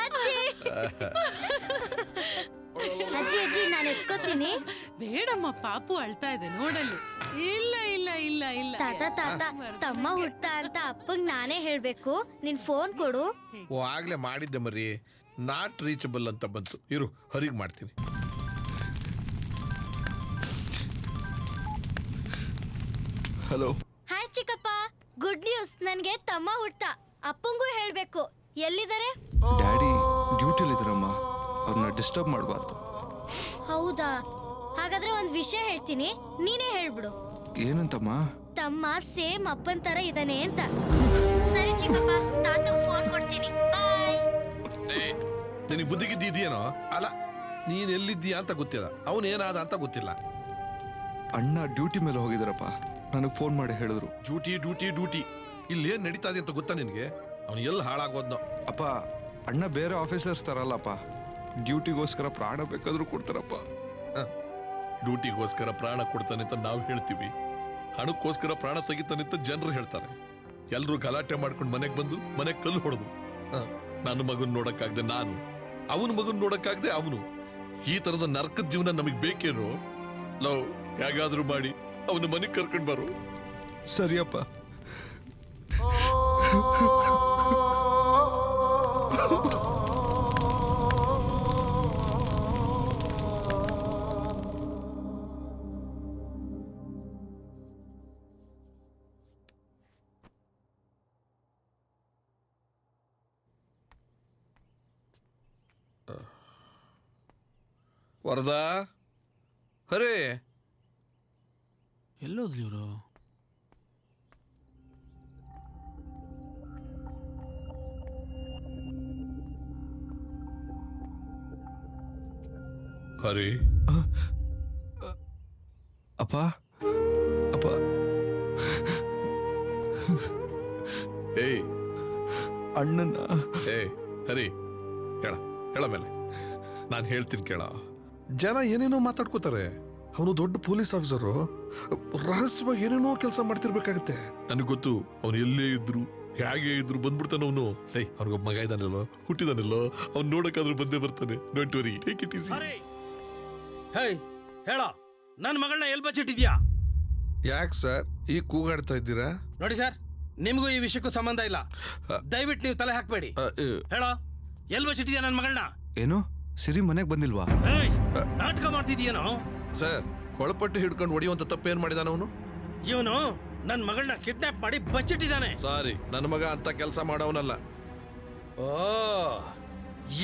ಅಜ್ಜಿ ಅಜ್ಜಿ ಅಜ್ಜಿ ನಾನು ಎತ್ಕೋತೀನಿ. ಬೇಡಮ್ಮ, ಪಾಪು ಅಳ್ತಾ ಇದೆ ನೋಡಲ್ಲಿ. ಇಲ್ಲ ಇಲ್ಲ ಇಲ್ಲ ಇಲ್ಲ. ತಾತ ತಾತ ತಮ್ಮ ಹುಟ್ಟ ಅಂತ ಅಪ್ಪಂಗ್ ನಾನೇ ಹೇಳ್ಬೇಕು. ನಿನ್ ಫೋನ್ ಕೊಡು. ಓ ಆಗ್ಲೇ ಮಾಡಿದ್ದೆ ಮರಿ, ನಾಟ್ ರೀಚಬಲ್ ಅಂತ ಬಂತು. ಇರು ಹರಿಗೆ ಮಾಡ್ತೀನಿ. ಹಲೋ. ಹಾಯ್ ಚಿಕ್ಕಪ್ಪ, ಗುಡ್ ನ್ಯೂಸ್. ನನ್ಗೆ ತಮ್ಮ ಹುಟ್ಟ. ಅಪ್ಪಂಗೂ ಹೇಳ್ಬೇಕು. ಎಲ್ಲಿದ್ದಾರೆ? ಡ್ಯಾಡಿ ಡ್ಯೂಟಿಲಿ ಇದ್ರಮ್ಮ, ಅವ್ರನ್ನ ಡಿಸ್ಟರ್ಬ್ ಮಾಡಬಾರ್ದು. ಹೌದಾ? ಹಾಗಾದ್ರೆ ಒಂದ್ ವಿಷಯ ಹೇಳ್ತೀನಿ, ನೀನೇ ಹೇಳ್ಬಿಡು. ಏನಂತಮ್ಮ? ತಮ್ಮ ಸೇಮ್ ಅಪ್ಪನ್ ತರ ಇದಾನೆ ಅಂತ. ಸರಿ ಚಿಕ್ಕಪ್ಪ, ತಾತಂಗ್ ಫೋನ್ ಕೊಡ್ತೀನಿ. ಬಾಯ್. ನಿನಗೆ ಬುದ್ಧಿಗಿದ್ದೇನೋ? ಅಲ್ಲ, ನೀನ್ ಎಲ್ಲಿದ್ದೀಯಾ ಅಂತ ಗೊತ್ತಿಲ್ಲ, ಅವನು ಏನಾದ ಅಂತ ಗೊತ್ತಿಲ್ಲ. ಅಣ್ಣ ಡ್ಯೂಟಿ ಮೇಲೆ ಹೋಗಿದಾರಪ್ಪ, ನನಗೆ ಫೋನ್ ಮಾಡಿ ಹೇಳಿದ್ರು. ಡ್ಯೂಟಿ ಡ್ಯೂಟಿ ಡ್ಯೂಟಿ ಇಲ್ಲಿ ಏನ್ ನಡೀತಾ ಇದೆ ಅಂತ ಗೊತ್ತಾ ನಿನ್ಗೆ? ಅವನು ಎಲ್ಲಿ ಹಾಳಾಗೋದ್ನೋ. ಅಪ್ಪ, ಅಣ್ಣ ಬೇರೆ ಆಫೀಸರ್ಸ್ ತರಲ್ಲಪ್ಪ, ಡ್ಯೂಟಿಗೋಸ್ಕರ ಪ್ರಾಣ ಬೇಕಾದ್ರೂ ಕೊಡ್ತಾರಪ್ಪ. ಡ್ಯೂಟಿಗೋಸ್ಕರ ಪ್ರಾಣ ಕೊಡ್ತಾನೆ ಅಂತ ನಾವು ಹೇಳ್ತೀವಿ, ಹಣಕ್ಕೋಸ್ಕರ ಪ್ರಾಣ ತೆಗಿತಾನೆ ಅಂತ ಜನರು ಹೇಳ್ತಾರೆ. ಎಲ್ರು ಗಲಾಟೆ ಮಾಡ್ಕೊಂಡು ಮನೆಗೆ ಬಂದು ಮನೆಗೆ ಕಲ್ಲು ಹೊಡೆದು. ನನ್ನ ಮಗನ್ ನೋಡಕ್ಕಾಗ್ದೆ ನಾನು, ಅವನ ಮಗನ್ ನೋಡಕ್ಕಾಗ್ದೆ ಅವನು. ಈ ತರದ ನರಕದ ಜೀವನ ನಮಗ್ ಬೇಕೇನೋ? ಲವ್ ಹೇಗಾದ್ರೂ ಮಾಡಿ ಅವನ ಮನೆಗೆ ಕರ್ಕೊಂಡ್ ಬರು. ಸರಿಯಪ್ಪ. ವರದಾ, ಹರೇ ಎಲ್ಲೋದ್ಲಿ ಇವರು? ಹರೇ. ಅಪ್ಪ ಅಪ್ಪ. ಏಯ್ ಅಣ್ಣನ. ಏಯ್ ಹರಿ, ಹೇಳ ಹೇಳ ಮೇಲೆ. ನಾನು ಹೇಳ್ತೀನಿ ಕೇಳ. ಜನ ಏನೇನೋ ಮಾತಾಡ್ಕೋತಾರೆ. ಅವನು ದೊಡ್ಡ ಪೊಲೀಸ್ ಆಫೀಸರು, ರಹಸ್ಯವಾಗಿ ಏನೇನೋ ಕೆಲಸ ಮಾಡ್ತಿರ್ಬೇಕಾಗತ್ತೆ. ನನಗೆ ಗೊತ್ತು, ಅವನು ಎಲ್ಲೇ ಇದ್ರು ಹೇಗೆ ಇದ್ರು ಬಂದ್ಬಿಡ್ತಾನೆ ಅವನು. ಏಯ್ ಅವ್ರಿಗೊಬ್ಬ ಮಗ ಇದ್ದಾನಲ್ಲೋ, ಹುಟ್ಟಿದಾನಲ್ಲೋ, ಅವ್ನು ನೋಡಕ್ಕಾದ್ರೂ ಬಂದೇ ಬರ್ತಾನೆ. Don't worry, take it easy. Hey ಹೇಳ, ನನ್ನ ಮಗಳನ್ನ ಎಲ್ಲಿ ಬಚ್ಚಿಟ್ಟಿದ್ಯಾ? ಯಾಕೆ ಸರ್ ಈಗ ಕೂಗಾಡ್ತಾ ಇದ್ದೀರಾ? ನೋಡಿ ಸರ್, ನಿಮಗೂ ಈ ವಿಷಯಕ್ಕೂ ಸಂಬಂಧ ಇಲ್ಲ. ದಯವಿಟ್ಟು ನೀವು ತಲೆ ಹಾಕ್ಬೇಡಿ. ಹೇಳೋ, ಎಲ್ಲಿ ಬಚ್ಚಿಟ್ಟಿದ್ಯಾ ನನ್ನ ಮಗಳನ್ನ? ಏನು ಸಿರಿ ಮನೆಗೆ ಬಂದಿಲ್ವಾ? ನಾಟಕ ಮಾಡ್ತಿದ್ಯೇನೋ? ಸರ್, ಕೊಳಪಟ್ಟು ಹಿಡ್ಕೊಂಡು ಹೊಡಿಯುವಂತ ತಪ್ಪೇನ್ ಮಾಡಿದಾನ ಅವನು? ಇವನು ನನ್ನ ಮಗಳನ್ನ ಕಿಡ್ನಾಪ್ ಮಾಡಿ ಬಚ್ಚಿಟ್ಟಿದ್ದಾನೆ. ಸಾರಿ, ನನ್ನ ಮಗ ಅಂತ ಕೆಲಸ ಮಾಡೋನಲ್ಲ. ಓ,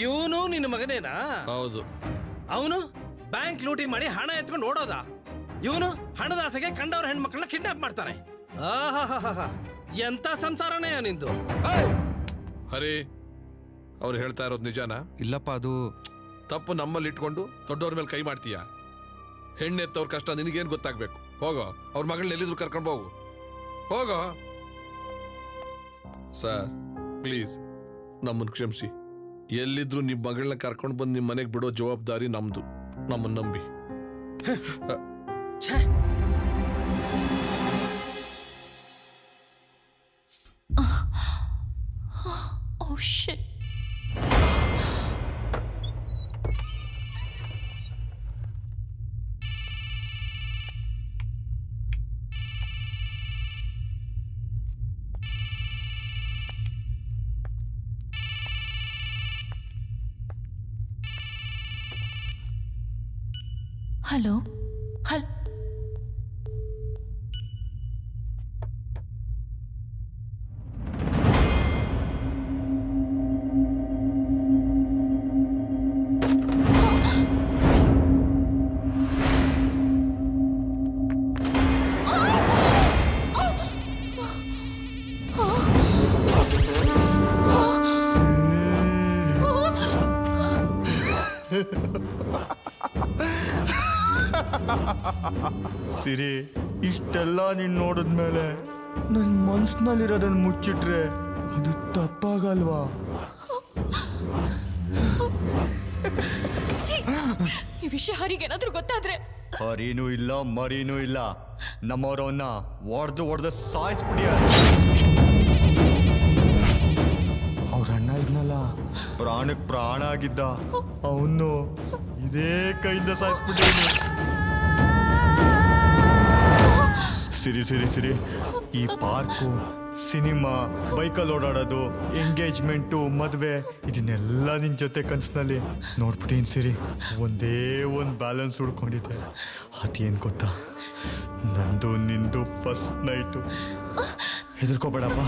ಇವನು ನಿನ್ನ ಮಗನೇನಾ? ಹೌದು. ಅವನು ಬ್ಯಾಂಕ್ ಲೂಟಿ ಮಾಡಿ ಹಣ ಎತ್ಕೊಂಡು ಓಡೋದ. ಇವನು ಹಣದ ಆಸೆಗೆ ಕಂಡವ್ರ ಹೆಣ್ಮಕ್ಳನ್ನ ಕಿಡ್ನಾಪ್ ಮಾಡ್ತಾನೆ. ಆಹಾಹಾಹಾ, ಎಂತ ಸಂಸಾರನೇ ನಿಂದು. ಹರಿ, ಅವ್ರು ಹೇಳ್ತಾ ಇರೋದು ನಿಜಾನಾ? ಇಲ್ಲಪ್ಪ, ಅದು ತಪ್ಪು ನಮ್ಮಲ್ಲಿ ಇಟ್ಕೊಂಡು ದೊಡ್ಡವ್ರ ಮೇಲೆ ಕೈ ಮಾಡ್ತೀಯ. ಹೆಣ್ಣೆತ್ತವ್ರ ಕಷ್ಟ ನಿನಗೇನು ಗೊತ್ತಾಗ್ಬೇಕು? ಹೋಗೋ, ಅವ್ರ ಮಗಳನ್ನ ಎಲ್ಲಿದ್ರು ಕರ್ಕೊಂಡು ಹೋಗು. ಹೋಗೋ. ಸರ್ ಪ್ಲೀಸ್ ನಮ್ಮನ್ನು ಕ್ಷಮಿಸಿ. ಎಲ್ಲಿದ್ರು ನಿಮ್ಮ ಮಗಳನ್ನ ಕರ್ಕೊಂಡು ಬಂದು ನಿಮ್ಮ ಮನೆಗೆ ಬಿಡೋ ಜವಾಬ್ದಾರಿ ನಮ್ದು. ನಮ್ಮನ್ನು ನಂಬಿ. Oh shit. Hello. ಸಿರಿ, ಇಷ್ಟೆಲ್ಲ ನೀನ್ ನೋಡಿದ್ಮೇಲೆ ನನ್ ಮನ್ಸಿನಲ್ಲಿರೋದನ್ನ ಮುಚ್ಚಿಟ್ರೆ ಅದು ತಪ್ಪಾಗಲ್ವಾ? ಈ ವಿಷಯ ಹರಿಗೇನಾದ್ರೂ ಗೊತ್ತಾದ್ರೆ? ಹರಿನೂ ಇಲ್ಲ, ಮರಿನೂ ಇಲ್ಲ. ನಮ್ಮವರವನ್ನ ಒಡ್ದು ಸಾಯಿಸ್ಬಿಡಿಯ. ಅವ್ರ ಅವ್ರ ಅಣ್ಣ ಇದ್ನಲ್ಲ ಪ್ರಾಣಕ್ಕೆ ಪ್ರಾಣ ಆಗಿದ್ದ ಅವನು ಇದೇ ಕೈಯಿಂದ ಸಾಯಿಸ್ಬಿಟ್ಟಿದ್ನು. ಸಿರಿ ಈ ಪಾರ್ಕು, ಸಿನಿಮಾ, ಬೈಕಲ್ಲಿ ಓಡಾಡೋದು, ಎಂಗೇಜ್ಮೆಂಟು, ಮದುವೆ ಇದನ್ನೆಲ್ಲ ನಿನ್ನ ಜೊತೆ ಕನಸಿನಲ್ಲಿ ನೋಡ್ಬಿಟ್ಟೇನು ಸಿರಿ. ಒಂದೇ ಒಂದು ಬ್ಯಾಲೆನ್ಸ್ ಹುಡ್ಕೊಂಡಿದ್ದೆ. ಅದೇನು ಗೊತ್ತಾ, ನಂದು ನಿಂದು ಫಸ್ಟ್ ನೈಟು. ಹೆದರ್ಕೋಬೇಡಪ್ಪ.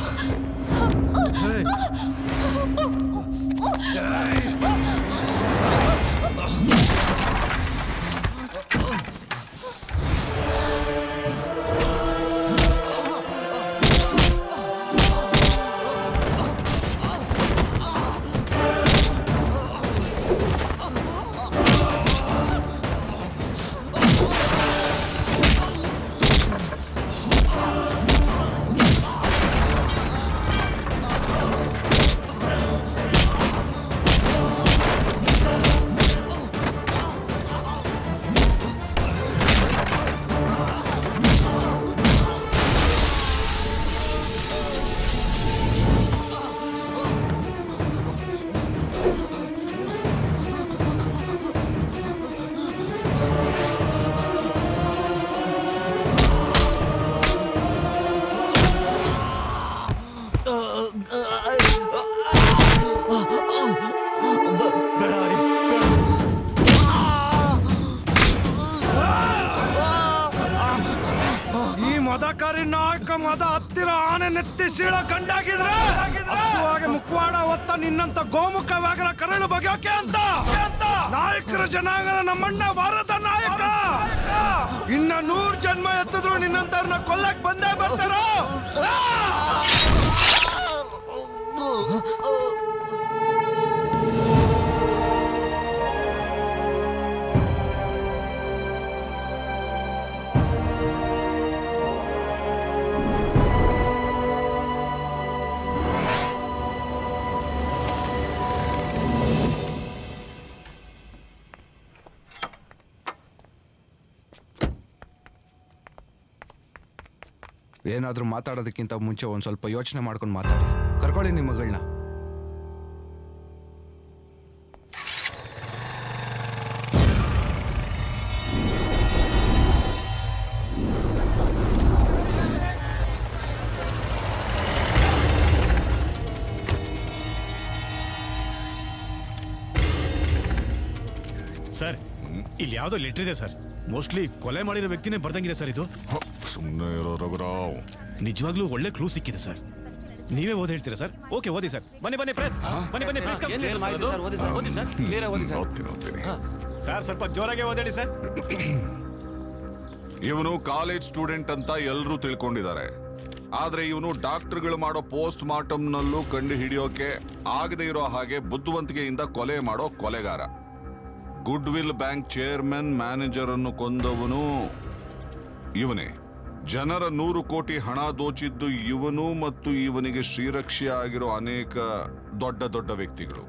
ಈ ಮದಕಾರಿ ನಾಯಕ ಮದ ಹತ್ತಿರ ಆನೆ ನೆತ್ತಿ ಸೀಳ ಕಂಡಾಗಿದ್ರೆ ಹಸುವಾಗಿ ಮುಖವಾಡ ಹೊತ್ತ ನಿನ್ನಂತ ಗೋಮುಖ ವ್ಯಾಘ್ರ ಕರಳು ಬಗೆಯೋಕೆ ಅಂತ ನಾಯಕರ ಜನಾಂಗದ ನಮ್ಮಣ್ಣ ಭಾರತ ನಾಯಕ. ಇನ್ನ 100 ಜನ್ಮ ಎತ್ತಿದ್ರು ನಿನ್ನಂತವ್ರನ್ನ ಕೊಲ್ಲಕ್ ಬಂದೇ ಬರ್ತಾರ. ಏನಾದರೂ ಮಾತಾಡೋದಕ್ಕಿಂತ ಮುಂಚೆ ಒಂದು ಸ್ವಲ್ಪ ಯೋಚನೆ ಮಾಡ್ಕೊಂಡು ಮಾತಾಡಿ. ಕರ್ಕೊಳ್ಳಿ ನಿಮ್ಮ ಮಗಳನ್ನ. ಸರ್, ಇಲ್ಲಿ ಯಾವುದೋ ಲೆಟರ್ ಇದೆ ಸರ್. ಮೋಸ್ಟ್ಲಿ ಕೊಲೆ ಮಾಡಿರೋ ವ್ಯಕ್ತಿನೇ ಬರ್ದಂಗಿದೆ ಸರ್ ಇದು. ಸುಮ್ಮನೆ ಇರೋ ರಘುರಾವ್. ನಿಜವಾಗ್ಲೂ ಒಳ್ಳೆ ಕ್ಲೂ ಸಿಕ್ಕಿದೆ ಸರ್. ನೀವೇ ಓದಿ ಹೇಳ್ತೀರಾ ಸರ್? ಓಕೆ, ಓದಿ ಸರ್. ಬನ್ನಿ ಪ್ರೆಸ್, ಬನ್ನಿ ಪ್ರೆಸ್. ಓದ್ತೀನಿ. ಸರ್ ಸ್ವಲ್ಪ ಜೋರಾಗೆ ಓದಾಡಿ ಸರ್. ಇವನು ಕಾಲೇಜ್ ಸ್ಟೂಡೆಂಟ್ ಅಂತ ಎಲ್ಲರೂ ತಿಳ್ಕೊಂಡಿದ್ದಾರೆ. ಆದ್ರೆ ಇವನು ಡಾಕ್ಟರ್ಗಳು ಮಾಡೋ ಪೋಸ್ಟ್ ಮಾರ್ಟಮ್ ನಲ್ಲೂ ಕಂಡು ಹಿಡಿಯೋಕೆ ಆಗದೆ ಇರೋ ಹಾಗೆ ಬುದ್ಧಿವಂತಿಕೆಯಿಂದ ಕೊಲೆ ಮಾಡೋ ಕೊಲೆಗಾರ. Goodwill bank chairman manager ಅನ್ನು ಕೊಂದವನು ಇವನೇ. ಜನರ 100 ಕೋಟಿ ಹಣ ದೋಚಿದ್ದು ಇವನು ಮತ್ತು ಇವನಿಗೆ ಶ್ರೀರಕ್ಷೆ ಆಗಿರೋ ಅನೇಕ ದೊಡ್ಡ ದೊಡ್ಡ ವ್ಯಕ್ತಿಗಳು.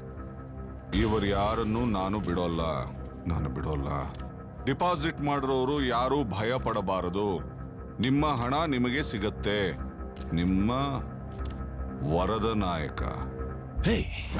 ಇವರು ಯಾರನ್ನು ನಾನು ಬಿಡೋಲ್ಲ. ಡಿಪಾಸಿಟ್ ಮಾಡಿರೋರು ಯಾರೂ ಭಯ ಪಡಬಾರದು. ನಿಮ್ಮ ಹಣ ನಿಮಗೆ ಸಿಗತ್ತೆ. ನಿಮ್ಮ ವರದ ನಾಯಕ. ಹೇ,